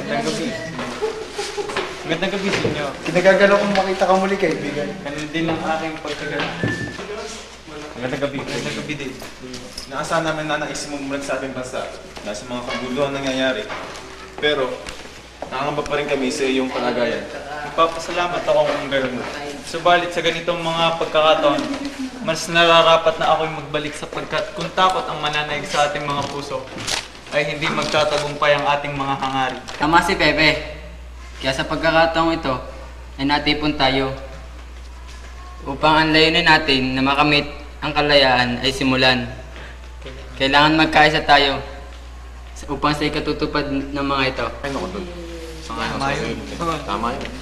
Magandang gabi. Magandang gabi sa inyo. Kinagagalaw kong makita ka muli, kaibigan. Ganun din ang aking pagkagala. Magandang gabi. Magandang gabi din. Naasahan namin na naisimulan sa ating bansa na sa mga kaguluhan nangyayari. Pero, nakangamba pa rin kami sa iyong kalagayan. Ipapasalamat ako kung gano'n. Subalit sa ganitong mga pagkakataon, mas nararapat na ako'y magbalik sapagkat kung takot ang mananaig sa ating mga puso, ay hindi magtatagumpay ang ating mga hangarin. Tama si Pepe. Kaya sa pagkakataong ito, ay natipon tayo upang ang layunin natin na makamit ang kalayaan ay simulan. Kailangan magkaisa tayo upang sa ikatutupad ng mga ito. Ay, naku doon. Tama yun. Tama yun.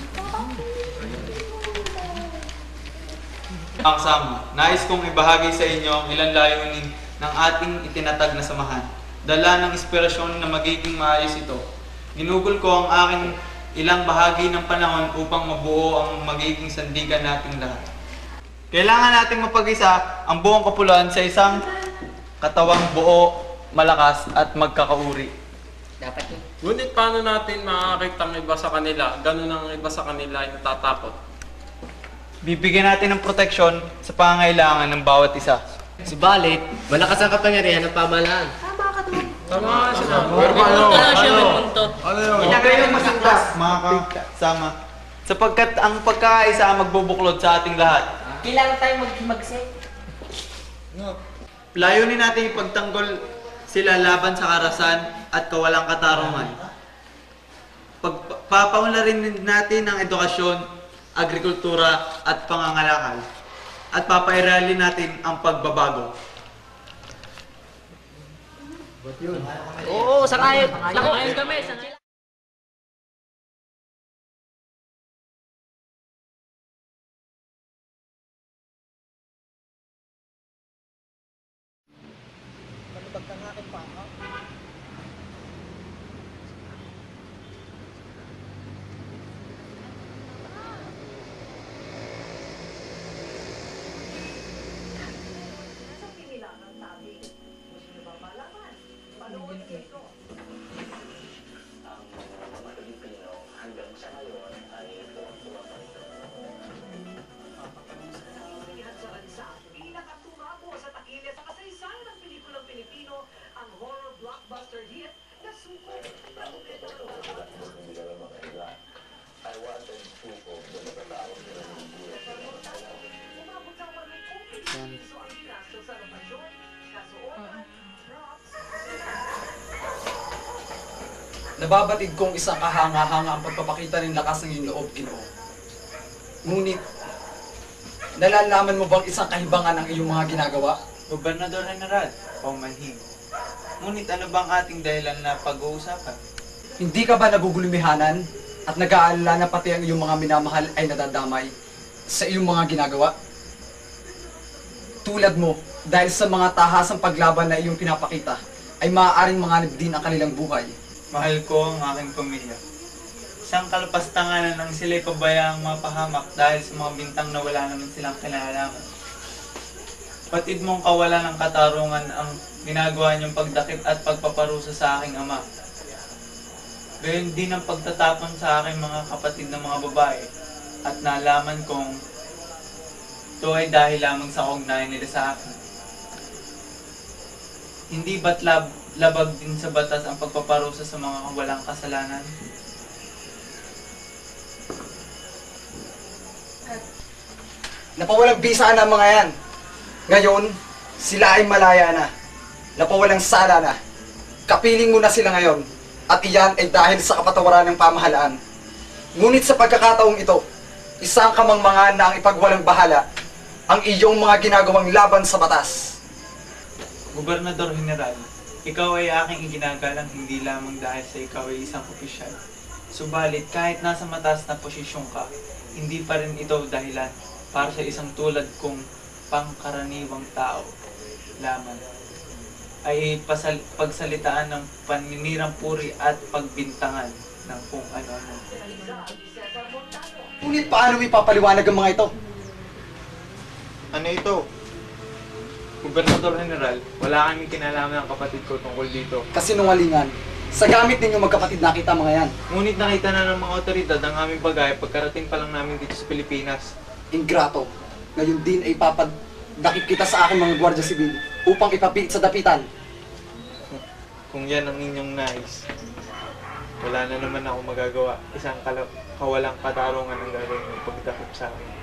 Ang sama, nais kong ibahagi sa inyo ang ilang layunin ng ating itinatag na samahan. Dala ng inspirasyon na magiging maayos ito. Ginugol ko ang aking ilang bahagi ng panahon upang mabuo ang magiging sandigan nating lahat. Kailangan nating mapag-isa ang buong kapuluan sa isang katawang buo, malakas at magkakauri. Dapat yun. Ngunit paano natin makakita ang iba sa kanila? Ganun ang iba sa kanila ay natatakot. Bibigyan natin ng proteksyon sa pangangailangan ng bawat isa. Subalit, malakas ang kapangyarihan ng pamahalaan. Tama nga sila. Pero paano? Ano yun? Huwag kayong masaktas, mga kasama. Sapagkat ang pagkakaisa ang magbubuklod sa ating lahat. Kailangan tayong mag-set. Layunin natin ipagtanggol sila laban sa karahasan at kawalang katarungan. Pagpapaunlarin natin ang edukasyon, agrikultura at pangangalakal. At papairalin natin ang pagbabago. Oo, sangayon. Sangayon kami. Sangayon. Nababatid kong isang kahanga-hanga ang pagpapakita ng lakas ng iyong loob, Ginoo. Ngunit, nalalaman mo bang isang kahibangan ang iyong mga ginagawa? Gobernador General, paumanhin. Ngunit ano bang ating dahilan na pag-uusapan? Hindi ka ba nagugulumihanan at nag-aalala na pati ang iyong mga minamahal ay nadadamay sa iyong mga ginagawa? Tulad mo, dahil sa mga tahasang paglaban na iyong pinapakita, ay maaaring manganib din ang kanilang buhay. Mahal ko ang aking pamilya. Isang kalapastanganan ang sila'y pabayaang mapahamak dahil sa mga bintang na wala naman silang kinalaman. Patid mong kawalan ng katarungan ang ginagawa niyong pagdakip at pagpaparusa sa aking ama. Gayon din ang pagtatapon sa aking mga kapatid na mga babae at nalaman kong ito ay dahil lamang sa kaugnayan nila sa akin. Hindi ba't labag din sa batas ang pagpaparusa sa mga walang kasalanan? Napawalang bisa na mga yan. Ngayon, sila ay malaya na. Napawalang sala na. Kapiling mo na sila ngayon. At iyan ay dahil sa kapatawaran ng pamahalaan. Ngunit sa pagkakataong ito, isang kamangmangan na ang ipagwalang bahala ang iyong mga ginagawang laban sa batas. Gobernador General, ikaw ay aking iginagalang hindi lamang dahil sa ikaw ay isang opisyal. Subalit kahit nasa mataas na posisyon ka, hindi pa rin ito dahilan para sa isang tulad kong pangkaraniwang tao lamang ay pagsalitaan ng paninirang puri at pagbintangan ng kung ano-ano. Ngunit paano mo ipapaliwanag ang mga ito? Ano ito? Gobernador General, wala kaming kinalaman ng kapatid ko tungkol dito. Kasinungalingan. Sa gamit ninyo magkapatid nakita mga yan. Ngunit nakita na ng mga otoridad ang aming bagay pagkarating pa lang namin dito sa Pilipinas. Ingrato. Ngayon din ay papadakip kita sa aking mga gwardiya sibil upang ipapiit sa dapitan. Kung yan ang inyong nais, wala na naman ako magagawa. Isang kawalang katarungan ang gagawin ng pagdakip sa akin.